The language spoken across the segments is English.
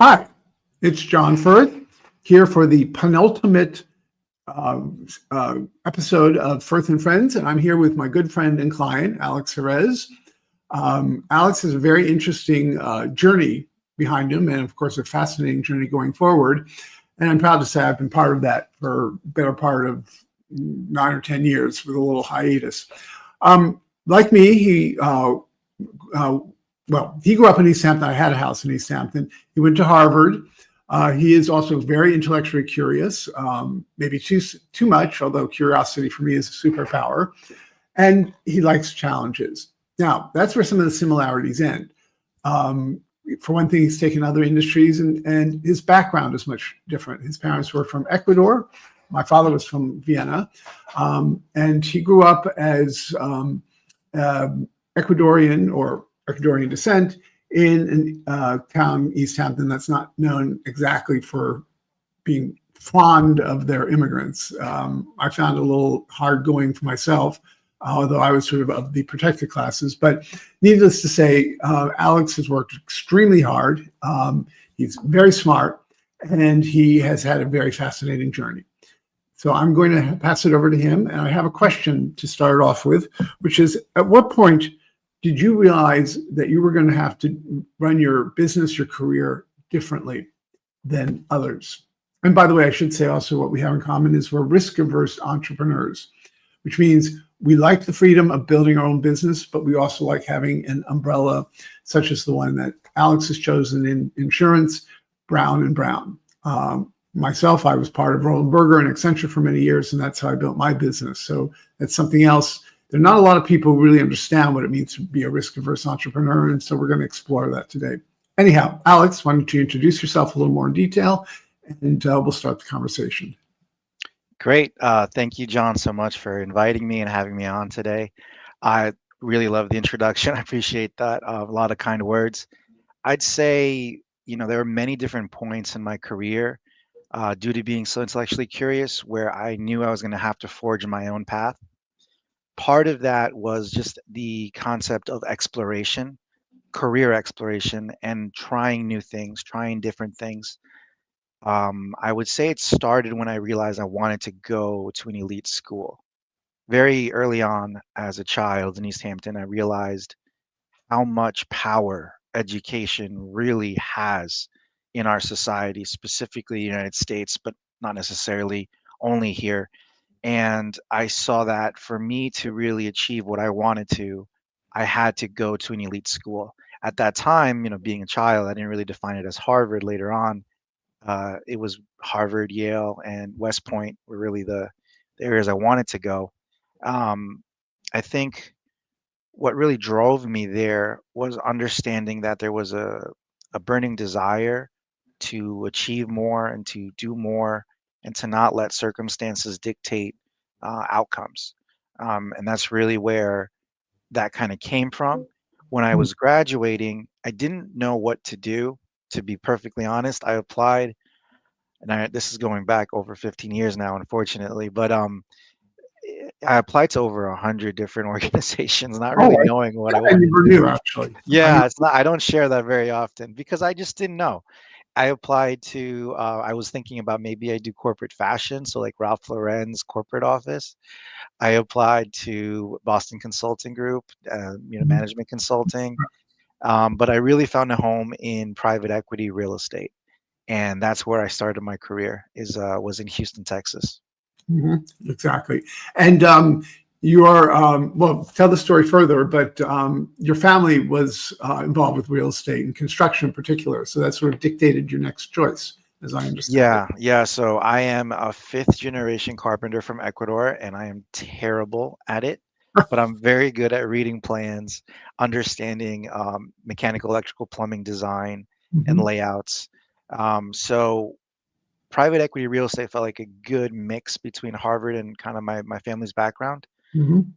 Hi, it's John Firth here for the penultimate uh, episode of Firth and Friends, and I'm here with my good friend and client, Alex Jerez. Alex has a very interesting journey behind him, and of course, a fascinating journey going forward. And I'm proud to say I've been part of that for a better part of 9 or 10 years with a little hiatus. Like me, he grew up in East Hampton. I had a house in East Hampton. He went to Harvard. He is also very intellectually curious, maybe too much, although curiosity for me is a superpower. And he likes challenges. Now, that's where some of the similarities end. For one thing, he's taken other industries, and his background is much different. His parents were from Ecuador. My father was from Vienna. And he grew up as Ecuadorian descent in a town, East Hampton, that's not known exactly for being fond of their immigrants. I found it a little hard going for myself, although I was sort of the protected classes. But needless to say, Alex has worked extremely hard. He's very smart, and he has had a very fascinating journey. So I'm going to pass it over to him. And I have a question to start off with, which is, at what point did you realize that you were going to have to run your business, your career differently than others? And by the way, I should say also what we have in common is we're risk-averse entrepreneurs, which means we like the freedom of building our own business, but we also like having an umbrella such as the one that Alex has chosen in insurance, Brown & Brown. Myself, I was part of Roland Berger and Accenture for many years, and that's how I built my business. So that's something else. There are not a lot of people who really understand what it means to be a risk-averse entrepreneur, and so we're going to explore that today. Anyhow, Alex, why don't you introduce yourself a little more in detail, and we'll start the conversation. Great. Thank you, John, so much for inviting me and having me on today. I really love the introduction. I appreciate that. A lot of kind words. I'd say, there are many different points in my career due to being so intellectually curious where I knew I was going to have to forge my own path. Part of that was just the concept of exploration, career exploration, and trying new things, trying different things. I would say it started when I realized I wanted to go to an elite school. Very early on, as a child in East Hampton, I realized how much power education really has in our society, specifically the United States, but not necessarily only here. And I saw that for me to really achieve what I wanted to, I had to go to an elite school. At that time, being a child, I didn't really define it as Harvard. Later on, it was Harvard, Yale, and West Point were really the areas I wanted to go. Um, I think what really drove me there was understanding that there was a burning desire to achieve more and to do more and to not let circumstances dictate outcomes. And that's really where that kind of came from. When I was graduating, I didn't know what to do. To be perfectly honest, I applied, and this is going back over 15 years now, unfortunately. But I applied to over 100 different organizations, not Oh, really knowing what I I wanted never to do. knew, actually. Yeah, it's not. I don't share that very often because I just didn't know. I applied to. I was thinking about maybe I do corporate fashion, so like Ralph Lauren's corporate office. I applied to Boston Consulting Group, management consulting. But I really found a home in private equity real estate, and that's where I started my career. Was in Houston, Texas. Exactly. And well, tell the story further, but your family was involved with real estate and construction in particular. So that sort of dictated your next choice, as I understand it. Yeah, yeah. So I am a fifth generation carpenter from Ecuador, and I am terrible at it, but I'm very good at reading plans, understanding mechanical, electrical, plumbing design, and Mhm. layouts. So private equity real estate felt like a good mix between Harvard and kind of my family's background. Mhm.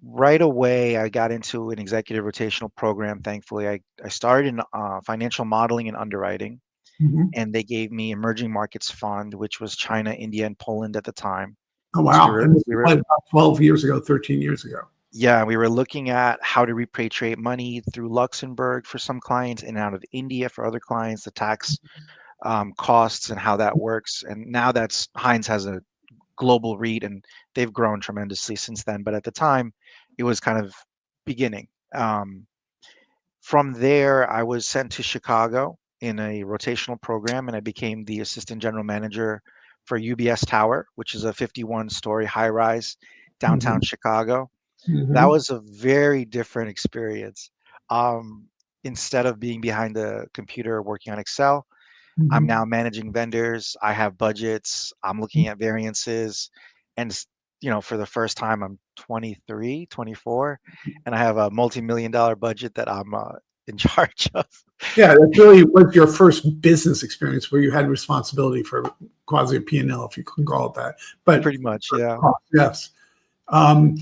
Right away, I got into an executive rotational program. Thankfully, I started in financial modeling and underwriting, Mhm. and they gave me emerging markets fund, which was China, India, and Poland at the time. Oh, So wow. And this we was were like about 12 years ago, 13 years ago. Yeah, we were looking at how to repatriate money through Luxembourg for some clients and out of India for other clients, the tax costs and how that works. And now that's Heinz has a global read and they've grown tremendously since then. But at the time, it was kind of beginning. Um, from there, I was sent to Chicago in a rotational program and I became the assistant general manager for UBS Tower, which is a 51-story high rise downtown Hmm. Chicago. That Hmm. was a very different experience. Um, Instead of being behind the computer working on Excel, I'm Hmm. now managing vendors. I have budgets. I'm looking at variances. And, for the first time, I'm 23, 24, and I have a multi-million dollar budget that I'm in charge of. Yeah, that really was your first business experience where you had responsibility for quasi a P&L, if you can call it that. But Pretty much, yeah. yes. Um,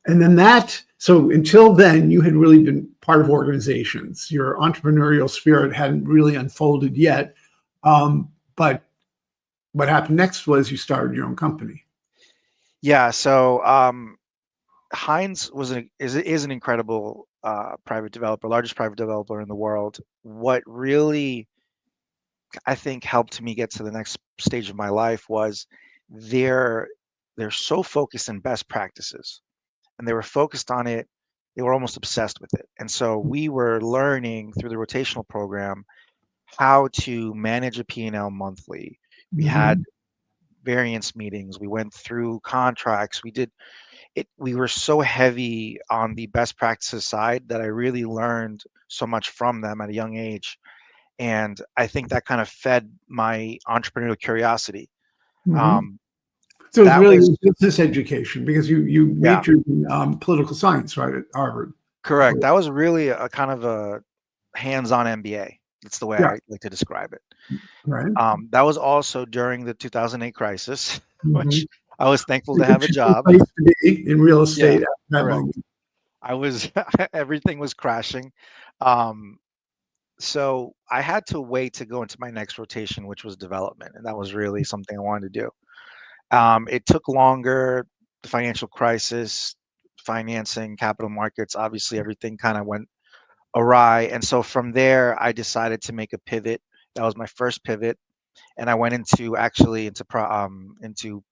and then so until then, you had really been part of organizations. Your entrepreneurial spirit hadn't really unfolded yet. But what happened next was you started your own company. Yeah, so Heinz is an incredible private developer, largest private developer in the world. What really I think helped me get to the next stage of my life was they're they're so focused in best practices and they were focused on it. They were almost obsessed with it. And so we were learning through the rotational program how to manage a P&L monthly. We had Hmm. variance meetings. We went through contracts. We did it. We were so heavy on the best practices side that I really learned so much from them at a young age. And I think that kind of fed my entrepreneurial curiosity. Hmm. Um, So it's that really was business education because you Yeah, majored in political science, right, at Harvard. correct. That was really a kind of a hands-on MBA. That's the way Yeah, I like to describe it. right. That was also during the 2008 crisis, Hmm. which I was thankful to have a Interesting job. place to be in real Yeah, estate at that correct. moment. I was everything was crashing. Um, so I had to wait to go into my next rotation, which was development, and that was really something I wanted to do. It took longer, the financial crisis, financing, capital markets, obviously everything kind of went awry. And so from there, I decided to make a pivot. That was my first pivot. And I went into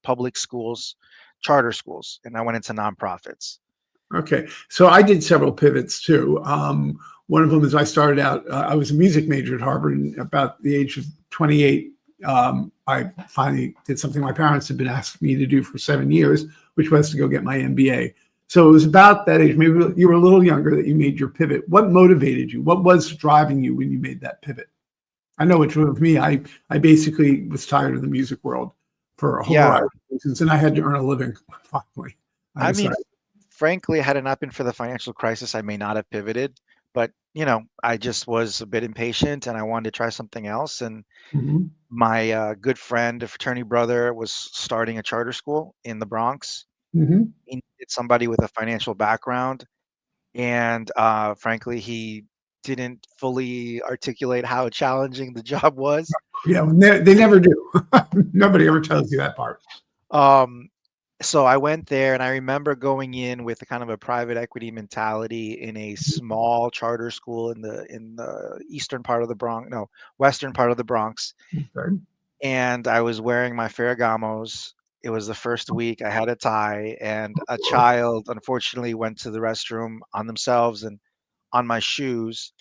public schools, charter schools, and I went into nonprofits. Okay, so I did several pivots too. One of them is I started out. I was a music major at Harvard, and about the age of 28, I finally did something my parents had been asking me to do for 7 years, which was to go get my MBA. So it was about that age, maybe you were a little younger, that you made your pivot. What motivated you? What was driving you when you made that pivot? I know it drove me. I basically was tired of the music world for a whole Yeah, variety of reasons, and I had to earn a living. Finally, I I mean, decided. frankly, had it not been for the financial crisis, I may not have pivoted. But, I just was a bit impatient and I wanted to try something else. And Mhm. my good friend, a fraternity brother, was starting a charter school in the Bronx. Mhm. He needed somebody with a financial background. And frankly, he didn't fully articulate how challenging the job was. Yeah, they never do. Nobody ever tells you that part. Um, so I went there and I remember going in with a kind of a private equity mentality in a small charter school in the eastern part of the Bronx, no, western part of the Bronx. Okay. And I was wearing my Ferragamos. It was the first week. I had a tie, and a child unfortunately went to the restroom on themselves and on my shoes.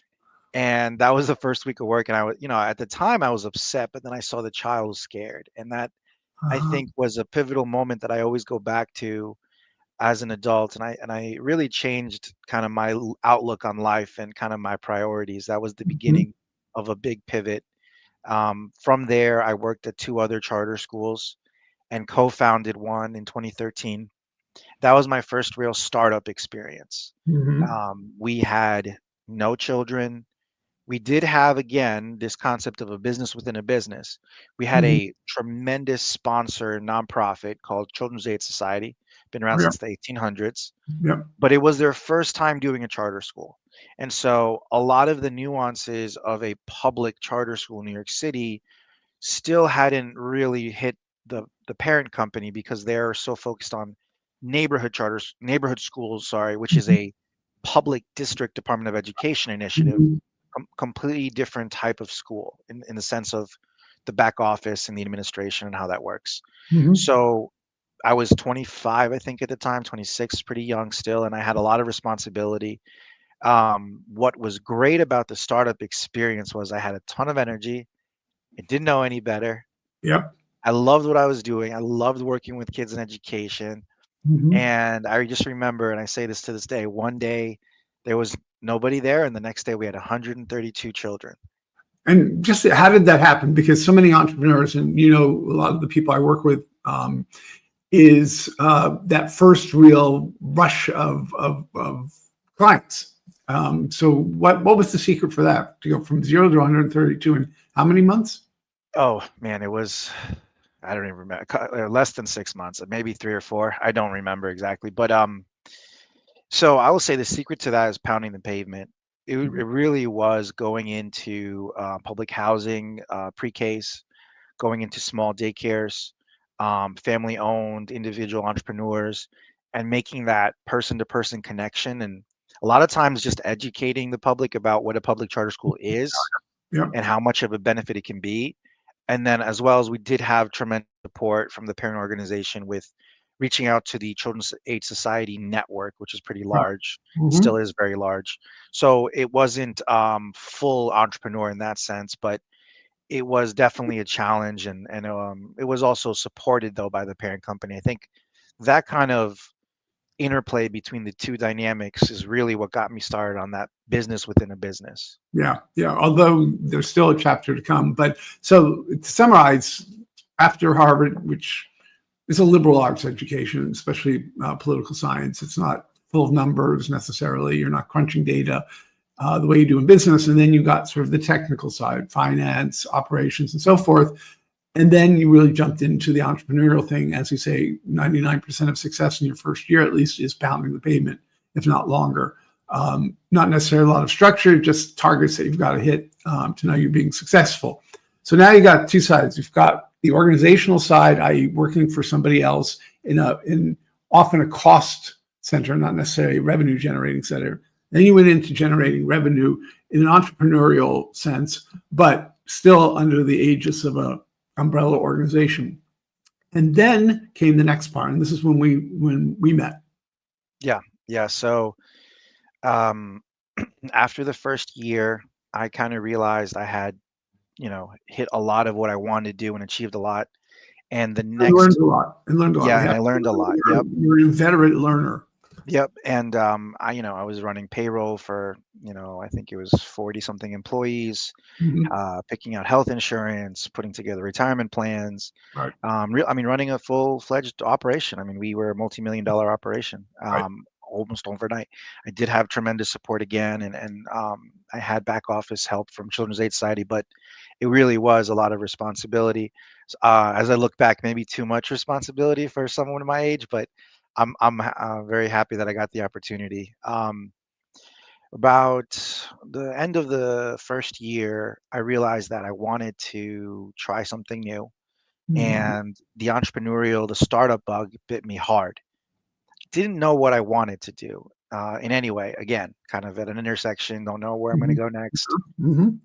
And that was the first week of work. And I was, at the time I was upset, but then I saw the child was scared. And that I Uh-huh. think was a pivotal moment that I always go back to as an adult. And I really changed kind of my outlook on life and kind of my priorities. That was the Mhm. beginning of a big pivot. From there, I worked at two other charter schools and co-founded one in 2013. That was my first real startup experience. Mhm. We had no children. We did have, again, this concept of a business within a business. We had Mhm. a tremendous sponsor nonprofit called Children's Aid Society, been around Oh, yeah. since the 1800s, Yep. but it was their first time doing a charter school. And so a lot of the nuances of a public charter school in New York City still hadn't really hit the parent company because they're so focused on neighborhood schools, sorry, which is a public district Department of Education initiative, Mhm. completely different type of school in the sense of the back office and the administration and how that works. Mhm. So I was 25, I think at the time, 26, pretty young still, and I had a lot of responsibility. What was great about the startup experience was I had a ton of energy. I didn't know any better. Yep. I loved what I was doing. I loved working with kids in education. Mhm. And I just remember, and I say this to this day, one day there was nobody there, and the next day we had 132 children. And just how did that happen? Because so many entrepreneurs, and a lot of the people I work with, is that first real rush of clients. So what was the secret for that to go from 0 to 132 in how many months? Oh man, it was, I don't even remember, less than 6 months, maybe 3 or 4. I don't remember exactly, but so I will say the secret to that is pounding the pavement. It Mhm. really was going into public housing, pre-Ks, going into small daycares, family-owned individual entrepreneurs, and making that person-to-person connection. And a lot of times, just educating the public about what a public charter school is Yep. and how much of a benefit it can be. And then, as well as we did have tremendous support from the parent organization with reaching out to the Children's Aid Society network, which is pretty Right. large, Mhm. still is very large. So it wasn't full entrepreneur in that sense, but it was definitely a challenge, and it was also supported though by the parent company. I think that kind of interplay between the two dynamics is really what got me started on that business within a business. Yeah, yeah. Although there's still a chapter to come. But so to summarize, after Harvard, which is a liberal arts education, especially political science, it's not full of numbers necessarily. You're not crunching data the way you do in business. And then you got sort of the technical side, finance, operations, and so forth. And then you really jumped into the entrepreneurial thing. As you say, 99% of success in your first year, at least, is pounding the pavement, if not longer. Not necessarily a lot of structure, just targets that you've got to hit to know you're being successful. So now you got two sides. You've got the organizational side, i.e., working for somebody else in often a cost center, not necessarily a revenue generating center. Then you went into generating revenue in an entrepreneurial sense, but still under the aegis of a umbrella organization. And then came the next part, and this is when we met. Yeah, yeah. So um, after the first year, I kind of realized I had, hit a lot of what I wanted to do and achieved a lot. And the And learned next, a lot. And learned a lot. yeah, We and have I learned a lot. Yep. you're an inveterate learner. Yep, and, I was running payroll for, I think it was 40 something employees, Mhm. picking out health insurance, putting together retirement plans, Right. I mean, running a full-fledged operation. I mean, we were a multi-million dollar operation, Right. almost overnight. I did have tremendous support again, and I had back office help from Children's Aid Society, but it really was a lot of responsibility. As I look back, maybe too much responsibility for someone my age, but I'm very happy that I got the opportunity. About the end of the first year, I realized that I wanted to try something new, Mhm. and the startup bug bit me hard. Didn't know what I wanted to do in any way. Again, kind of at an intersection, don't know where I'm going to Mhm. go next. Mhm.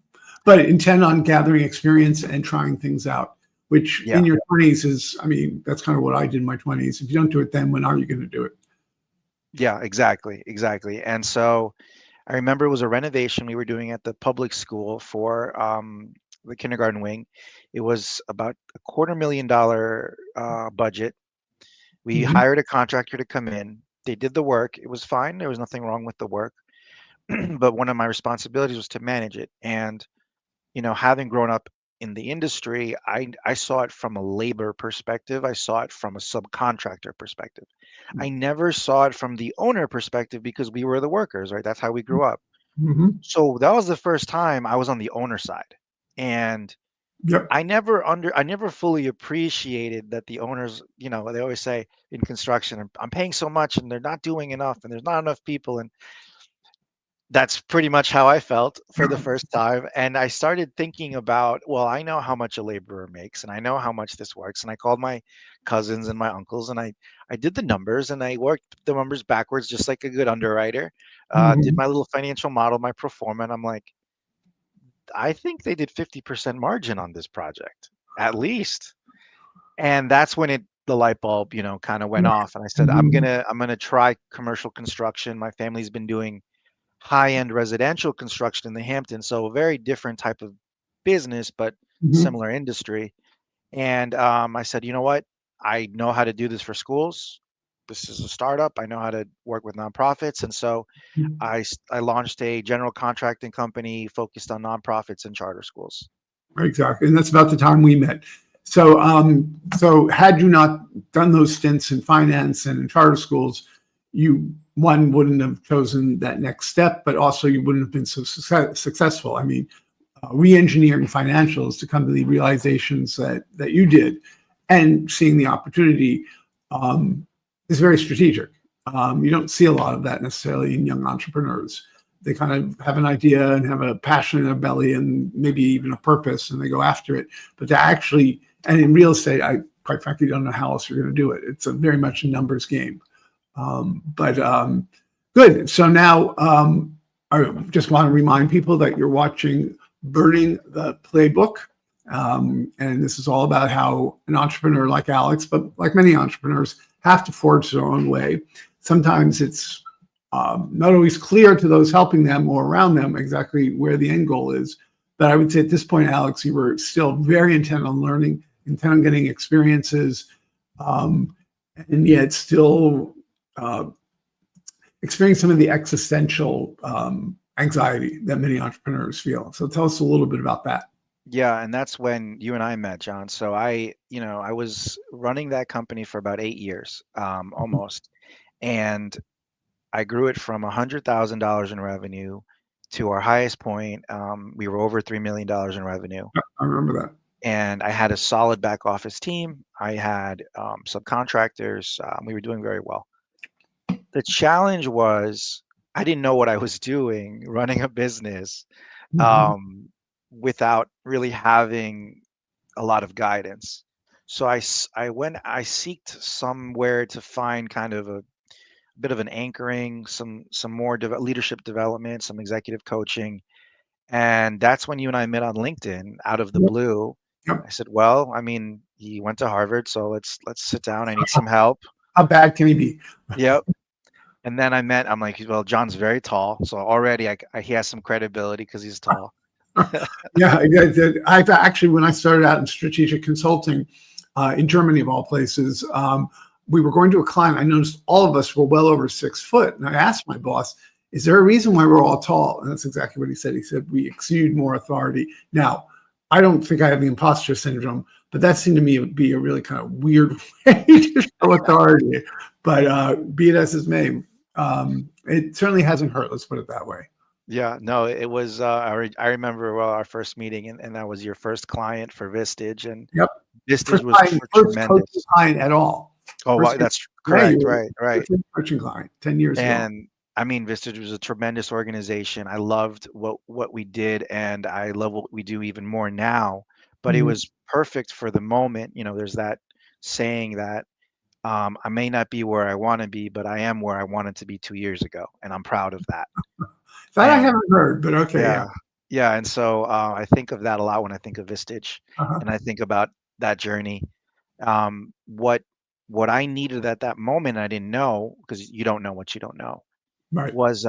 But intend on gathering experience and trying things out, which Yeah, in your 20s is, I mean, that's kind of what I did in my 20s. If you don't do it then, when are you going to do it? yeah, exactly, exactly. And so I remember it was a renovation we were doing at the public school for the kindergarten wing. It was about $250,000 budget. We Mhm. hired a contractor to come in. They did the work. It was fine. There was nothing wrong with the work. But one of my responsibilities was to manage it. And, having grown up in the industry, I saw it from a labor perspective. I saw it from a subcontractor perspective. I never saw it from the owner perspective because we were the workers, right? That's how we grew up. Mhm. So that was the first time I was on the owner side. And Yep. I never fully appreciated that the owners, they always say in construction, I'm paying so much and they're not doing enough and there's not enough people. And That's pretty much how I felt for the first time, and I started thinking about, well, I know how much a laborer makes, and I know how much this works, and I called my cousins and my uncles, and I did the numbers, and I worked the numbers backwards just like a good underwriter. Did Mhm. my little financial model, my pro forma, and I'm like, I think they did 50% margin on this project, at least. And that's when the light bulb, kind of went off, and I said, Mhm. I'm gonna try commercial construction. My family's been doing high-end residential construction in the Hamptons, so a very different type of business, but Mhm. similar industry. And I said, you know what? I know how to do this for schools. This is a startup. I know how to work with nonprofits, and so Mhm. I launched a general contracting company focused on nonprofits and charter schools. Exactly, and that's about the time we met. So, so had you not done those stints in finance and in charter schools, you one wouldn't have chosen that next step, but also you wouldn't have been so successful. I mean, re-engineering financials to come to the realizations that you did, and seeing the opportunity um, is very strategic. You don't see a lot of that necessarily in young entrepreneurs. They kind of have an idea and have a passion in their belly and maybe even a purpose, and they go after it. But to actually, and in real estate, I quite frankly don't know how else you're going to do it. It's a very much a numbers game. But good. So now I just want to remind people that you're watching Burning the Playbook. And this is all about how an entrepreneur like Alex, but like many entrepreneurs, have to forge their own way. Sometimes it's not always clear to those helping them or around them exactly where the end goal is. But I would say at this point, Alex, you were still very intent on learning, intent on getting experiences, um, and yet still uh, experience some of the existential anxiety that many entrepreneurs feel. So tell us a little bit about that. Yeah, and that's when you and I met, John. So I was running that company for about 8 years, almost, and I grew it from $100,000 in revenue to our highest point. We were over $3 million in revenue, I remember that. and I had a solid back office team. I had subcontractors. We were doing very well. The challenge was I didn't know what I was doing running a business Mhm. um, without really having a lot of guidance. So I seeked somewhere to find kind of a bit of an anchoring, some more leadership development, some executive coaching, and that's when you and I met on LinkedIn out of the Yep. blue. Yep. I said, "Well, I mean, he went to Harvard, so let's sit down. I need some help." How bad can he be? Yep. And then I'm like, well, John's very tall, so already he has some credibility because he's tall. Yeah, I've actually, when I started out in strategic consulting in Germany, of all places, we were going to a client. I noticed all of us were well over 6 foot. And I asked my boss, is there a reason why we're all tall? And that's exactly what he said. He said, we exude more authority. Now, I don't think I have the imposter syndrome, but that seemed to me to be a really kind of weird way to show authority. But be it as it may, it certainly hasn't hurt. Let's put it that way. Yeah, no, it was. I remember well our first meeting, and that was your first client for Vistage, and Yep. Vistage First was client, first coaching tremendous. client at all. Oh, wow, First, that's yeah, you correct. were Right, right. first coaching client 10 years ago. And I mean, Vistage was a tremendous organization. I loved what we did, and I love what we do even more now. But it Mhm. was perfect for the moment. There's that saying that I may not be where I want to be, but I am where I wanted to be 2 years ago, and I'm proud of that. That I And haven't heard, but okay, yeah. yeah, yeah, and so I think of that a lot when I think of Vistage, Uh-huh. and I think about that journey. What I needed at that moment, I didn't know because you don't know what you don't know, Right. was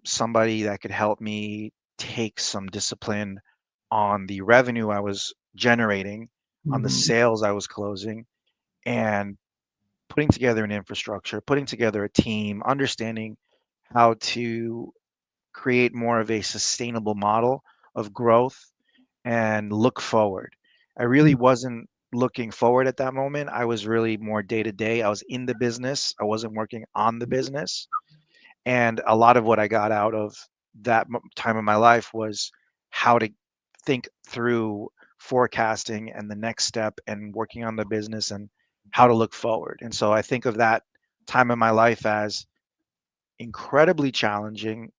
somebody that could help me take some discipline on the revenue I was generating, on the Mhm. sales I was closing, and putting together an infrastructure, putting together a team, understanding how to create more of a sustainable model of growth and look forward. I really wasn't looking forward at that moment. I was really more day to day. I was in the business. I wasn't working on the business. And a lot of what I got out of that time of my life was how to think through forecasting and the next step and working on the business and how to look forward. And so I think of that time of my life as incredibly challenging,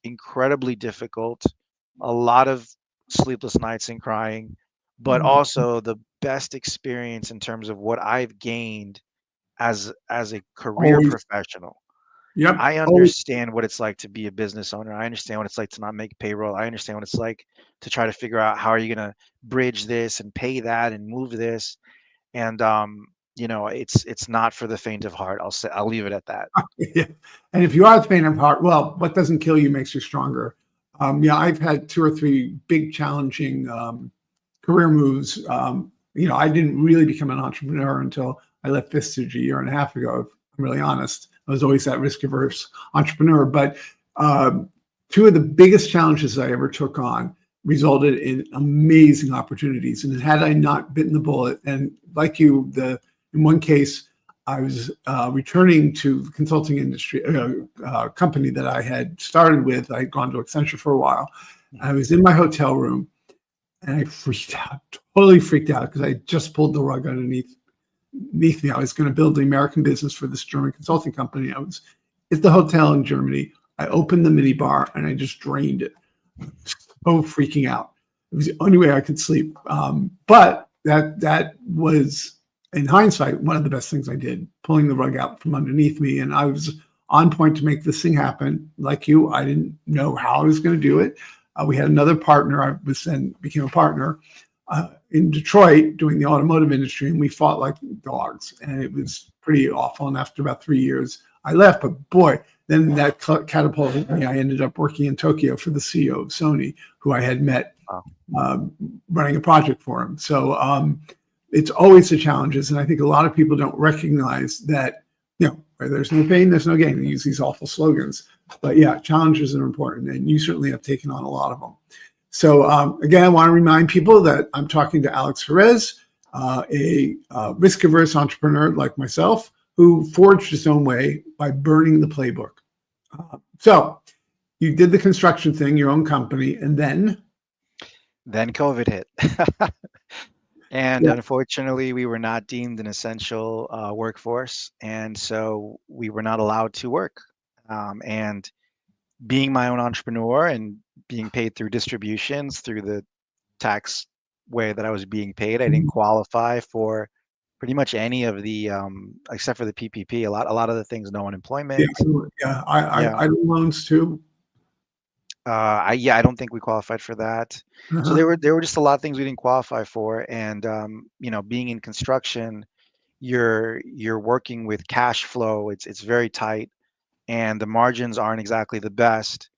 incredibly difficult, a lot of sleepless nights and crying, but Mhm. also the best experience in terms of what I've gained as a career Always. professional. Yep. I Always. understand what it's like to be a business owner. I understand what it's like to not make payroll. I understand what it's like to try to figure out how are you going to bridge this and pay that and move this. And it's not for the faint of heart. I'll leave it at that. Yeah. And if you are the faint of heart, well, what doesn't kill you makes you stronger. Yeah, I've had two or three big challenging career moves. I didn't really become an entrepreneur until I left Vistage a year and a half ago. If I'm really honest, I was always that risk averse entrepreneur. But two of the biggest challenges I ever took on resulted in amazing opportunities. And had I not bitten the bullet, and like you, in one case, I was returning to the consulting industry company that I had started with. I had gone to Accenture for a while. I was in my hotel room and I freaked out, totally freaked out because I just pulled the rug underneath me. I was going to build the American business for this German consulting company. I was at the hotel in Germany. I opened the mini bar and I just drained it. So freaking out. It was the only way I could sleep. But that was, in hindsight, one of the best things I did, pulling the rug out from underneath me. And I was on point to make this thing happen. Like you, I didn't know how I was going to do it. We had another partner. I was then became a partner in Detroit doing the automotive industry, and we fought like dogs. And it was pretty awful. And after about 3 years, I left. But boy, then that catapulted me. I ended up working in Tokyo for the CEO of Sony, who I had met running a project for him. So it's always the challenges. And I think a lot of people don't recognize that, where there's no pain, there's no gain. They use these awful slogans. But yeah, challenges are important. And you certainly have taken on a lot of them. So again, I want to remind people that I'm talking to Alex Jerez, a risk-averse entrepreneur like myself, who forged his own way by burning the playbook. So you did the construction thing, your own company, and then COVID hit. And yeah. unfortunately, we were not deemed an essential workforce. And so we were not allowed to work. And being my own entrepreneur and being paid through distributions through the tax way that I was being paid, I didn't qualify for pretty much any of the except for the PPP. A lot of the things, no unemployment. Yeah. Yeah. I do loans too. I don't think we qualified for that. So Uh-huh. there were just a lot of things we didn't qualify for, and being in construction, you're working with cash flow. It's very tight, and the margins aren't exactly the best.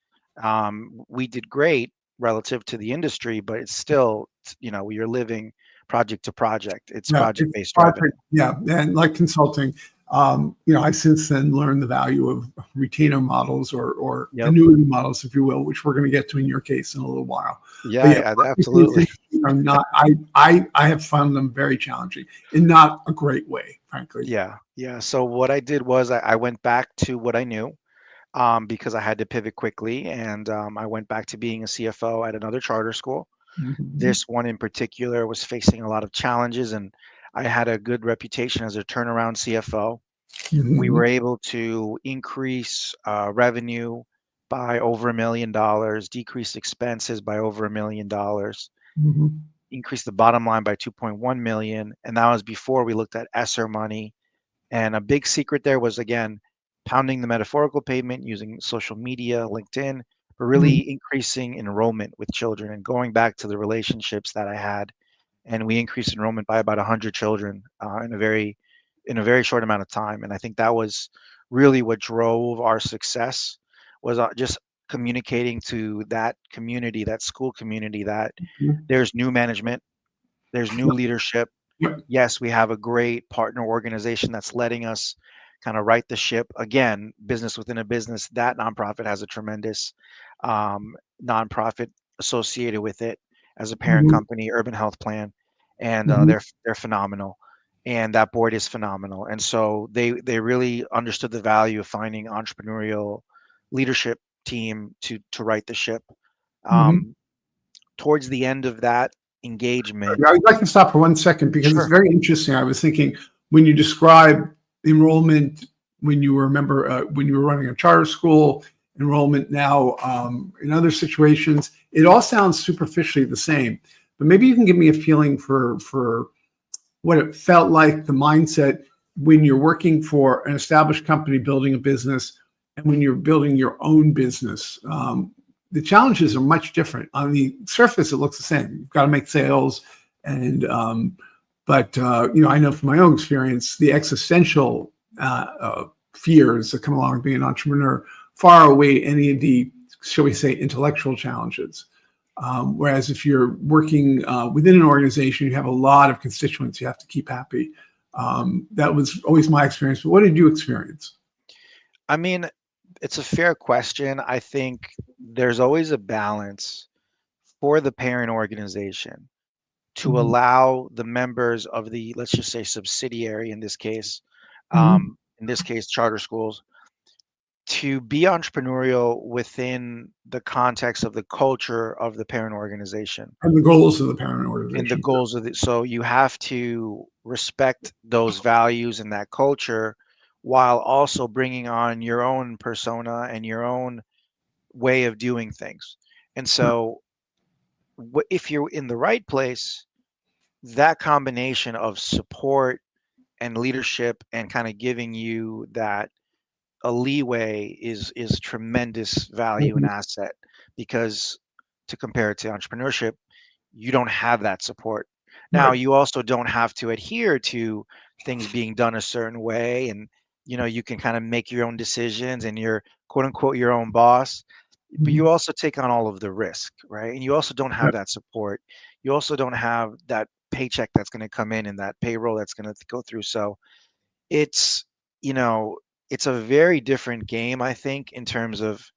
We did great relative to the industry, but it's still, you're living project to project. It's Yeah, it's project-based revenue. project. Yeah, and like consulting, I've since then learned the value of retainer models or Yep. annuity models, if you will, which we're going to get to in your case in a little while. But yeah, Yeah, absolutely. are not. I have found them very challenging in not a great way, frankly. Yeah, yeah. So what I did was I went back to what I knew, because I had to pivot quickly, and I went back to being a CFO at another charter school. Mhm. This one in particular was facing a lot of challenges, and I had a good reputation as a turnaround CFO. We Mhm. were able to increase revenue by over $1 million, decrease expenses by over $1 million, Mhm. increase the bottom line by 2.1 million, and that was before we looked at ESSER money. And a big secret there was, again, pounding the metaphorical pavement using social media, LinkedIn, but Mhm. really increasing enrollment with children and going back to the relationships that I had. And we increased enrollment by about 100 children in a very short amount of time. And I think that was really what drove our success, was just communicating to that community, that school community, that Mhm. there's new management, there's new leadership. Yep. Yes, we have a great partner organization that's letting us kind of right the ship. Again, business within a business. That nonprofit has a tremendous nonprofit associated with it as a parent Mhm. company, Urban Health Plan, and Mhm. they're phenomenal, and that board is phenomenal. And so they really understood the value of finding entrepreneurial leadership team to right the ship. Mhm. Um, Towards the end of that engagement, I'd like to stop for 1 second because it's sure. very interesting. I was thinking when you describe enrollment when you were a member, when you were running a charter school enrollment now in other situations. It all sounds superficially the same, but maybe you can give me a feeling for what it felt like, the mindset when you're working for an established company building a business and when you're building your own business. The challenges are much different. On the surface, it looks the same. You've got to make sales, and but I know from my own experience, the existential fears that come along with being an entrepreneur far outweigh any of the, shall we say, intellectual challenges. Whereas if you're working within an organization, you have a lot of constituents you have to keep happy. That was always my experience. But what did you experience? I mean, it's a fair question. I think there's always a balance for the parent organization to Mhm. allow the members of the, let's just say, subsidiary Mhm. in this case, charter schools, to be entrepreneurial within the context of the culture of the parent organization And the goals of the parent and the organization. goals of it. So you have to respect those values and that culture while also bringing on your own persona and your own way of doing things. And so if you're in the right place, that combination of support and leadership and kind of giving you that a leeway is tremendous value and Mhm. asset, because to compare it to entrepreneurship, you don't have that support. Now, Right. you also don't have to adhere to things being done a certain way, and you can kind of make your own decisions and you're quote unquote your own boss, but Mhm. you also take on all of the risk, right? And you also don't have Right. that support. You also don't have that paycheck that's going to come in and that payroll that's going to go through. So it's, you know, it's a very different game, I think, in terms of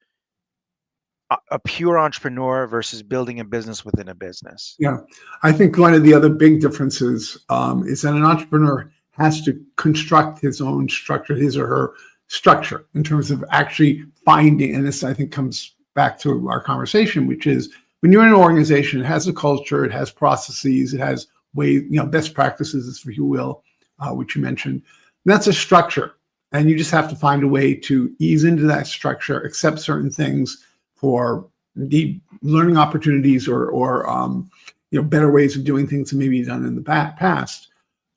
a pure entrepreneur versus building a business within a business. Yeah, I think one of the other big differences is that an entrepreneur has to construct his own structure, his or her structure, in terms of actually finding. And this, I think, comes back to our conversation, which is when you're in an organization, it has a culture, it has processes, it has ways, best practices, if you will, which you mentioned. That's a structure, and you just have to find a way to ease into that structure, accept certain things for the learning opportunities or better ways of doing things than maybe done in the past.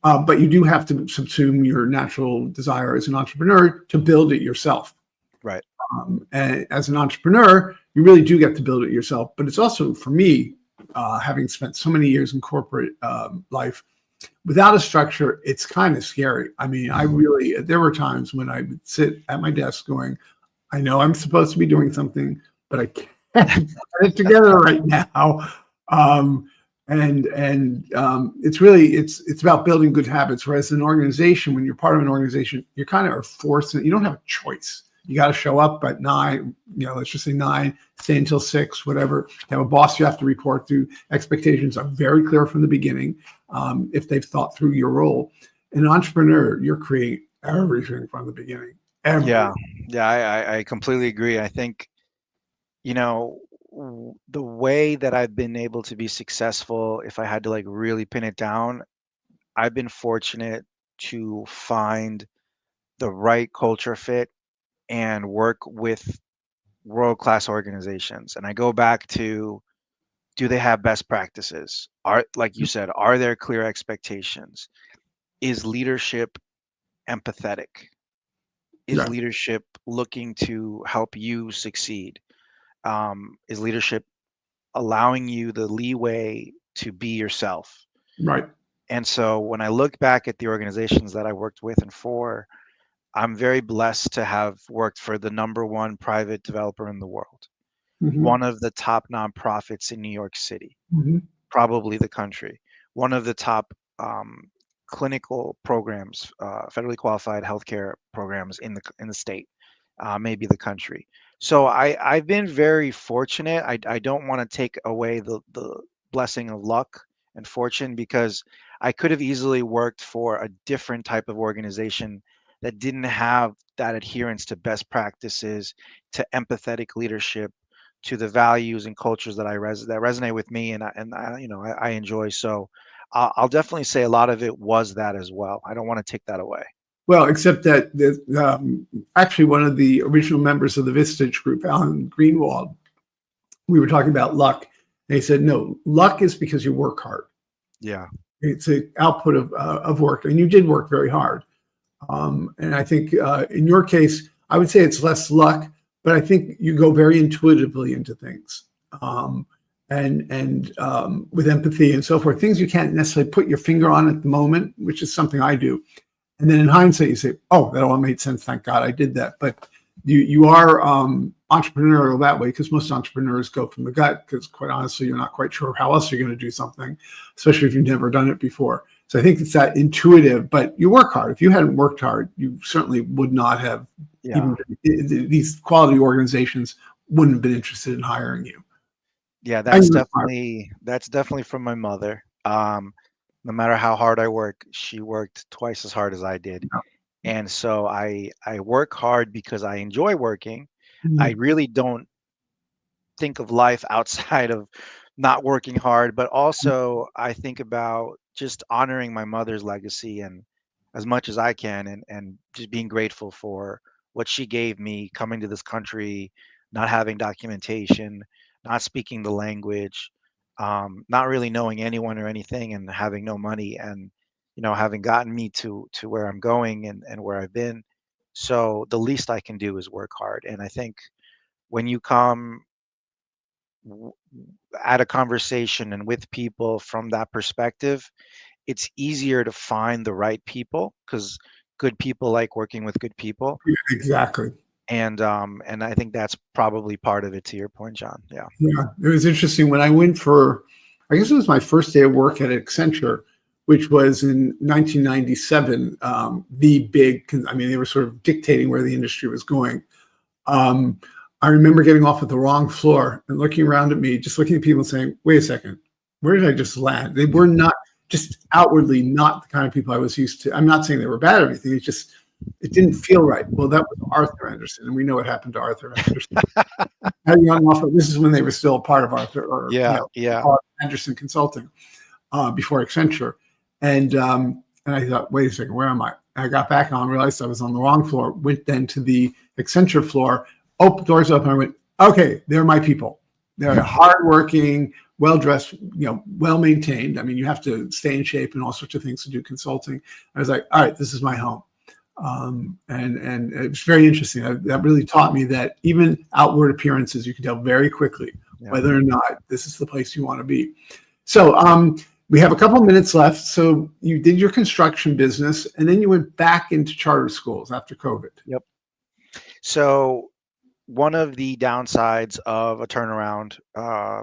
But you do have to subsume your natural desire as an entrepreneur to build it yourself. Right. And as an entrepreneur, you really do get to build it yourself. But it's also, for me, having spent so many years in corporate life, without a structure, it's kind of scary. I mean, there were times when I would sit at my desk going, I know I'm supposed to be doing something, but I can't put it together right now. Um, and it's about building good habits. Whereas an organization, when you're part of an organization, you kind of are forced. You don't have a choice. You got to show up at 9. Let's just say 9, stay until 6, whatever. You have a boss you have to report to. Expectations are very clear from the beginning. If they've thought through your role, an entrepreneur, you're creating everything from the beginning. Yeah. Everything. Yeah, I completely agree. I think, the way that I've been able to be successful, if I had to like really pin it down, I've been fortunate to find the right culture fit and work with world-class organizations. And I go back to, do they have best practices? Are, like you said, are there clear expectations? Is leadership empathetic? Is Yeah. leadership looking to help you succeed? Is leadership allowing you the leeway to be yourself? Right. And so when I look back at the organizations that I worked with and for, I'm very blessed to have worked for the number one private developer in the world, Hmm. one of the top nonprofits in New York City, Hmm. probably the country, one of the top clinical programs, federally qualified healthcare programs in the state, maybe the country. So I've been very fortunate. I don't want to take away the blessing of luck and fortune, because I could have easily worked for a different type of organization that didn't have that adherence to best practices, to empathetic leadership, to the values and cultures that that resonate with me, and I enjoy. So I'll definitely say a lot of it was that as well. I don't want to take that away. Well, except that actually one of the original members of the Vistage group, Alan Greenwald, we were talking about luck. And he said, no, luck is because you work hard. Yeah. It's an output of work, and you did work very hard. And I think in your case, I would say it's less luck, but I think you go very intuitively into things, and with empathy and so forth, things you can't necessarily put your finger on at the moment, which is something I do. And then in hindsight, you say, "Oh, that all made sense. Thank God I did that." But you are entrepreneurial that way, because most entrepreneurs go from the gut, because quite honestly, you're not quite sure how else you're going to do something, especially if you've never done it before. So I think it's that intuitive, but you work hard. If you hadn't worked hard, you certainly would not have, Yeah. even these quality organizations wouldn't have been interested in hiring you. Yeah, And that's you're smart. definitely from my mother. No matter how hard I work, she worked twice as hard as I did. And so I work hard because I enjoy working. I Mhm. really don't think of life outside of not working hard, but also I think about just honoring my mother's legacy and as much as I can, and just being grateful for what she gave me coming to this country, not having documentation, not speaking the language, not really knowing anyone or anything, and having no money, and having gotten me to where I'm going, and where I've been. So the least I can do is work hard. And I think when you come w- at a conversation and with people from that perspective, it's easier to find the right people, because good people like working with good people. Yeah, exactly. And I think that's probably part of it, to your point, John. Yeah. Yeah, it was interesting when I went for, I guess it was my first day of work at Accenture, which was in 1997. The big, I mean, they were sort of dictating where the industry was going. Um, I remember getting off at the wrong floor and looking around at me, just looking at people and saying, wait a second, where did I just land? They were not, just outwardly not the kind of people I was used to. I'm not saying they were bad or anything. It's just, it didn't feel right. Well, that was Arthur Anderson, and we know what happened to Arthur Anderson. How young off of, this is when they were still part of Arthur, or Yeah, yeah. Anderson Consulting, before Accenture. And I thought, wait a second, where am I? I got back on, realized I was on the wrong floor, went then to the Accenture floor, opened doors open. I went, okay, they're my people. They're hardworking, well dressed, well maintained. I mean, you have to stay in shape and all sorts of things to do consulting. I was like, all right, this is my home. And it's very interesting. That really taught me that even outward appearances, you can tell very quickly Yeah. whether or not this is the place you want to be. So we have a couple minutes left. So you did your construction business, and then you went back into charter schools after COVID. Yep. So one of the downsides of a turnaround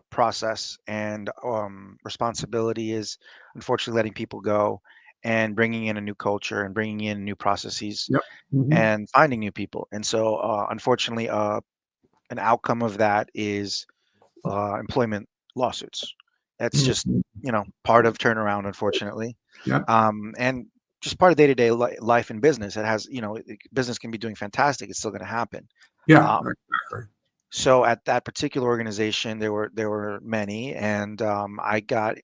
process and responsibility is unfortunately letting people go and bringing in a new culture and bringing in new processes Yep. Mhm. and finding new people. And so, unfortunately, an outcome of that is employment lawsuits. That's just Mhm. part of turnaround, unfortunately, Yep. and just part of day-to-day life in business. It has, business can be doing fantastic. It's still going to happen. Yeah. Um, Exactly. so at that particular organization, there were many, and I got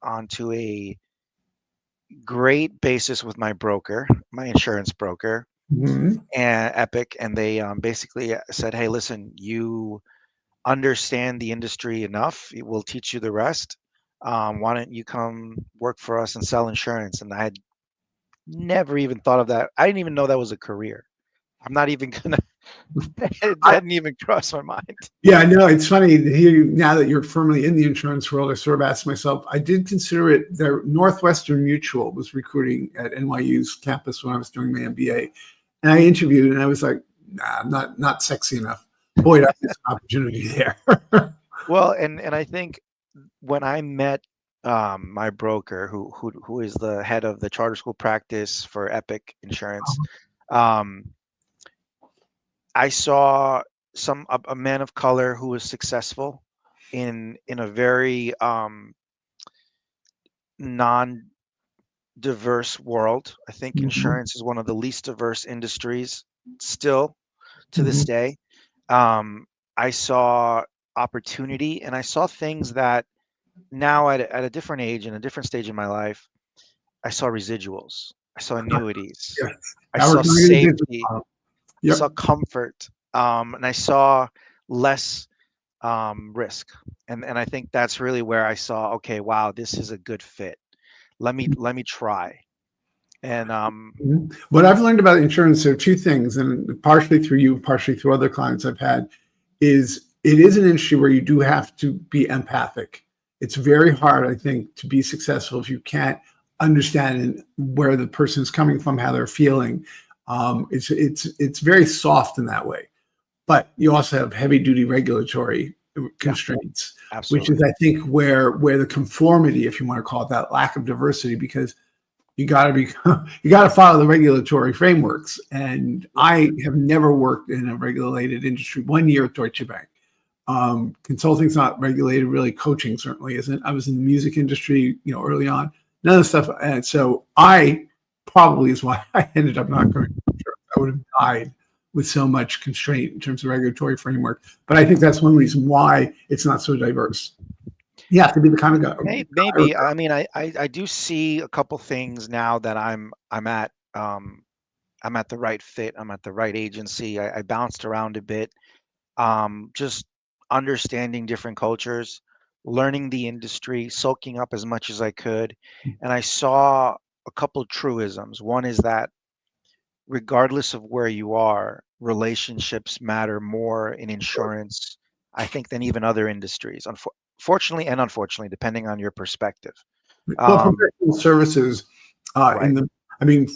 onto a great basis with my broker, my insurance broker, Mhm. and Epic, and they basically said, "Hey, listen, you understand the industry enough. We'll teach you the rest. Why don't you come work for us and sell insurance?" And I had never even thought of that. I didn't even know that was a career. I'm not even gonna. It I, hadn't even crossed my mind. yeah, no, it's funny to hear you now that you're firmly in the insurance world. I sort of asked myself, I did consider it. The Northwestern Mutual was recruiting at NYU's campus when I was doing my MBA, and I interviewed, and I was like, nah, I'm not sexy enough. Boy, I missed an opportunity there. Well, and I think when I met my broker, who is the head of the charter school practice for Epic Insurance, um, I saw a man of color who was successful in a very non-diverse world. I think Mhm. insurance is one of the least diverse industries still to this Mhm. day. Um, I saw opportunity, and I saw things that now at a different age and a different stage in my life, I saw residuals. I saw annuities, Yes. I Now we're saw going to business safety, model. I Yep. saw comfort, and I saw less risk. And I think that's really where I saw, okay, wow, this is a good fit. Let me try. And Mhm. What I've learned about insurance are two things, and partially through you, partially through other clients I've had, is it is an industry where you do have to be empathic. It's very hard, I think, to be successful if you can't understand where the person's coming from, how they're feeling. It's very soft in that way, but you also have heavy duty regulatory yeah, constraints, which is, absolutely. I think, where the conformity, if you want to call it that, lack of diversity, because you got to be you got to follow the regulatory frameworks. And Yeah. I have never worked in a regulated industry. 1 year at Deutsche Bank. Consulting's not regulated, really. Coaching certainly isn't. I was in the music industry, early on. None of the stuff, and so I probably is why I ended up not going. I would have died with so much constraint in terms of regulatory framework. But I think that's one reason why it's not so diverse. You have to be the kind of guy. Maybe. I mean, I do see a couple things now that I'm at the right fit. I'm at the right agency. I bounced around a bit. Just understanding different cultures, learning the industry, soaking up as much as I could. And I saw a couple truisms. One is that regardless of where you are, relationships matter more in insurance, I think, than even other industries. Fortunately and unfortunately, depending on your perspective. Well, Um, professional services, right. I mean,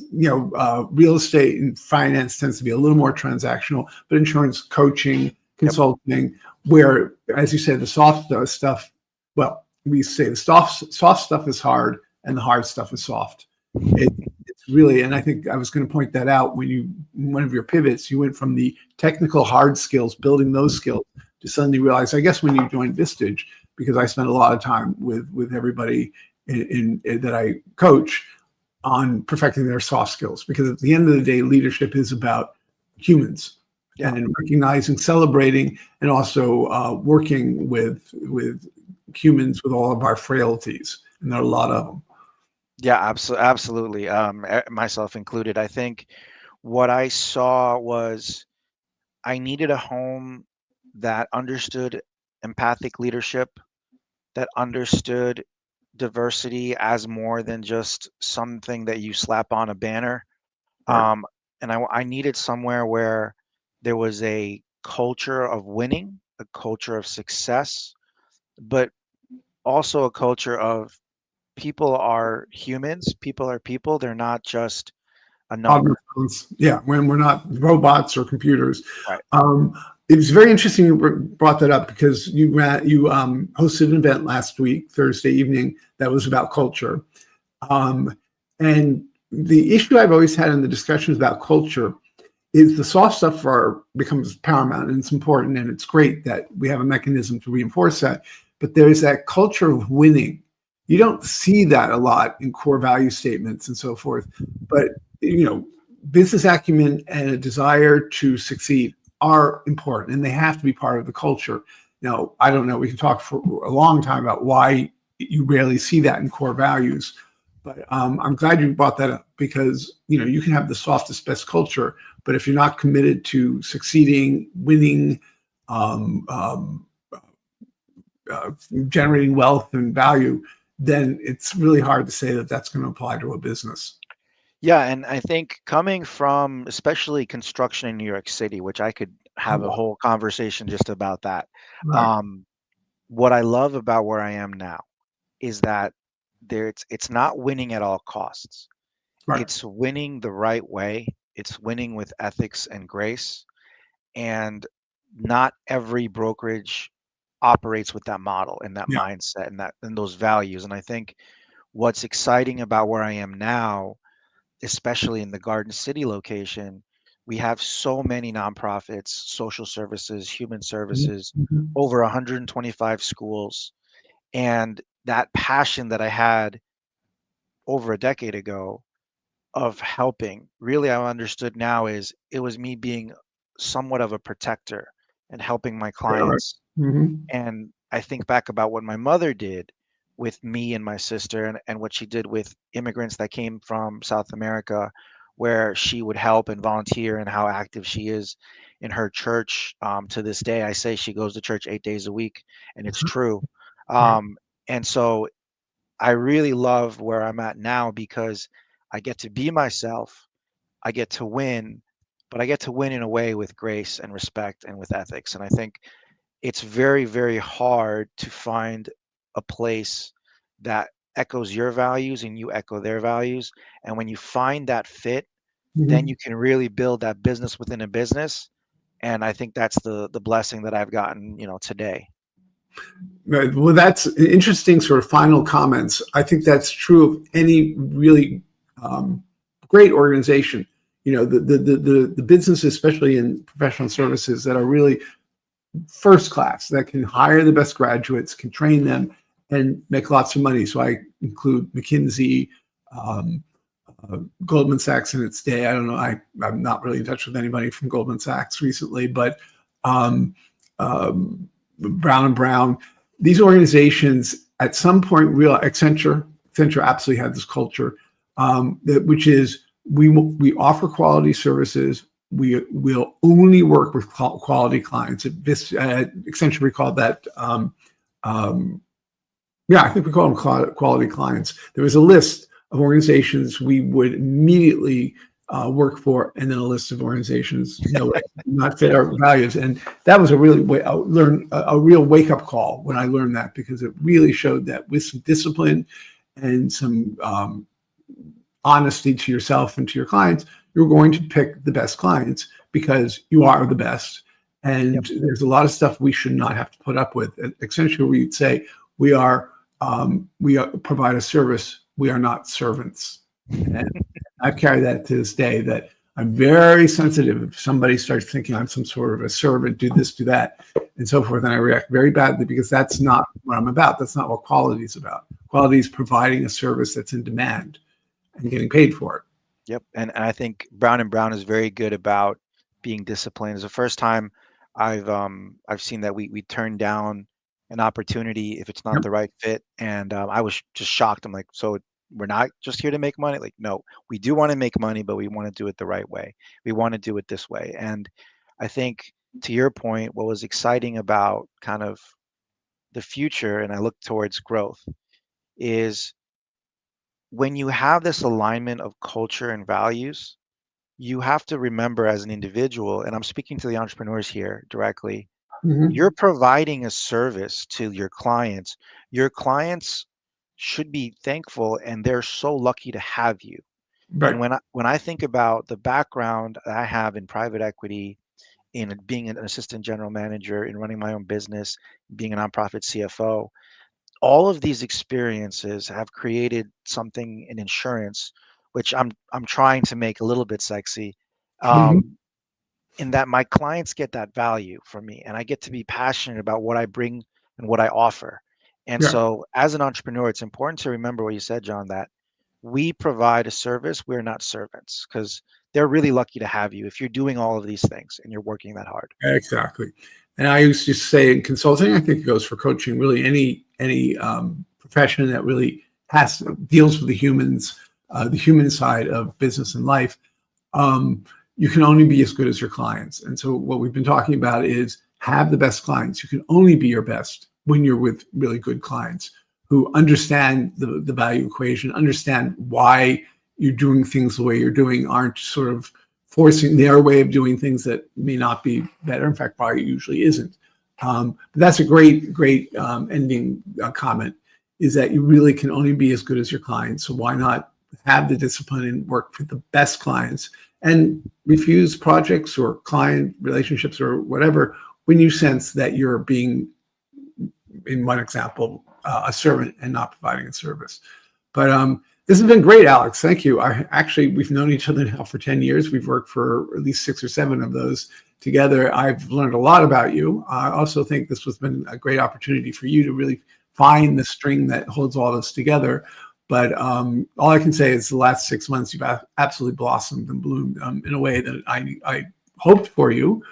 real estate and finance tends to be a little more transactional, but insurance, coaching, Yep. consulting, where, as you said, the soft stuff, well, we say the soft stuff is hard and the hard stuff is soft. It, it's really, and I think I was going to point that out when one of your pivots, you went from the technical hard skills, building those skills, to suddenly realize, I guess, when you joined Vistage, because I spent a lot of time with everybody that I coach on perfecting their soft skills. Because at the end of the day, leadership is about humans Yeah. and recognizing, celebrating, and also working with humans with all of our frailties, and there are a lot of them. Yeah, absolutely. Myself included. I think what I saw was I needed a home that understood empathic leadership, that understood diversity as more than just something that you slap on a banner. Right. Um, and I needed somewhere where there was a culture of winning, a culture of success, but also a culture of people are humans, people are people, they're not just a number. Automatons. Yeah, when we're not robots or computers. Right. Um, it was very interesting you brought that up, because you hosted an event last week, Thursday evening, that was about culture. Um, and the issue I've always had in the discussions about culture is the soft stuff becomes paramount, and it's important, and it's great that we have a mechanism to reinforce that. But there's that culture of winning. You don't see that a lot in core value statements and so forth. But business acumen and a desire to succeed are important, and they have to be part of the culture. Now, I don't know. We can talk for a long time about why you rarely see that in core values. But I'm glad you brought that up, because you can have the softest, best culture, but if you're not committed to succeeding, winning, um, um, uh, generating wealth and value, then it's really hard to say that that's going to apply to a business. Yeah, and I think coming from especially construction in New York City, which I could have a whole conversation just about that. Right. Um, what I love about where I am now is that it's not winning at all costs. Right. It's winning the right way. It's winning with ethics and grace. And not every brokerage operates with that model and that Yeah. mindset and those values. And I think what's exciting about where I am now, especially in the Garden City location, we have so many nonprofits, social services, human services, Mhm. over 125 schools. And that passion that I had over a decade ago of helping, really, I understood now is it was me being somewhat of a protector and helping my Right. clients. Mhm. And I think back about what my mother did. with me and my sister, and what she did with immigrants that came from South America, where she would help and volunteer, and how active she is in her church. To this day, I say she goes to church 8 days a week, and it's true. Right. And so I really love where I'm at now because I get to be myself. I get to win, but I get to win in a way with grace and respect and with ethics. And I think it's very, very hard to find a place that echoes your values and you echo their values. And when you find that fit, then Mhm. you can really build that business within a business. And I think that's the blessing that I've gotten, today. Right. Well, that's interesting sort of final comments. I think that's true of any really um, great organization. The businesses, especially in professional services, that are really first class, that can hire the best graduates, can train them, and make lots of money. So I include McKinsey, um, Goldman Sachs in its day. I don't know. I'm not really in touch with anybody from Goldman Sachs recently, but um, Brown and Brown. These organizations, at some point, real Accenture absolutely had this culture, which is we offer quality services. We will only work with quality clients. Accenture, we called that. Um, yeah, I think we call them quality clients. There was a list of organizations we would immediately work for, and then a list of organizations no, not fit our values. And that was a really a real wake up call when I learned that, because it really showed that with some discipline and some honesty to yourself and to your clients, you're going to pick the best clients because you are the best. Yep. And there's a lot of stuff we should not have to put up with. Essentially, we'd say we provide a service. We are not servants. And I've carried that to this day, that I'm very sensitive if somebody starts thinking I'm some sort of a servant, do this, do that, and so forth. And I react very badly, because that's not what I'm about. That's not what quality is about. Quality is providing a service that's in demand and getting paid for it. Yep. And I think Brown and Brown is very good about being disciplined. It's the first time I've seen that we turn down an opportunity if it's not Yep. the right fit. And I was just shocked. I'm like, so we're not just here to make money? Like, no, we do want to make money, but we want to do it the right way. We want to do it this way. And I think, to your point, what was exciting about kind of the future, and I look towards growth, is when you have this alignment of culture and values, you have to remember as an individual, and I'm speaking to the entrepreneurs here directly, Mhm. you're providing a service to your clients. Your clients should be thankful, and they're so lucky to have you. And Right. when I think about the background I have in private equity, in being an assistant general manager, in running my own business, being a nonprofit CFO, all of these experiences have created something in insurance, which I'm trying to make a little bit sexy. Mhm. Um, in that my clients get that value from me, and I get to be passionate about what I bring and what I offer. And Yeah. so, as an entrepreneur, it's important to remember what you said, John, that we provide a service. We're not servants, because they're really lucky to have you if you're doing all of these things and you're working that hard. Exactly. And I used to say in consulting, I think it goes for coaching, really any profession that really deals with the human side of business and life. Um, you can only be as good as your clients. And so what we've been talking about is have the best clients. You can only be your best when you're with really good clients who understand the value equation, understand why you're doing things the way you're doing, aren't sort of forcing their way of doing things that may not be better. In fact, probably usually isn't. But that's a great ending comment, is that you really can only be as good as your clients. So why not have the discipline and work for the best clients, and refuse projects or client relationships or whatever when you sense that you're being, in one example, a servant and not providing a service. But this has been great, Alex. Thank you. We've known each other now for 10 years. We've worked for at least 6 or 7 of those together. I've learned a lot about you. I also think this has been a great opportunity for you to really find the string that holds all this together. But all I can say is the last 6 months, you've absolutely blossomed and bloomed in a way that I hoped for you,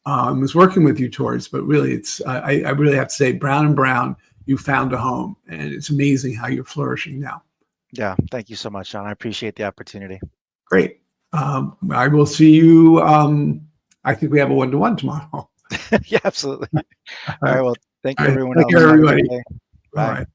was working with you towards. But really, I really have to say, Brown and Brown you found a home, and it's amazing how you're flourishing now. Yeah. Thank you so much, John. I appreciate the opportunity. Great. I will see you. I think we have a 1-to-1 tomorrow. Yeah, absolutely. All All right. right. Well, thank All you, right. everyone Take else. care, Have a great everybody. day. All Bye. right.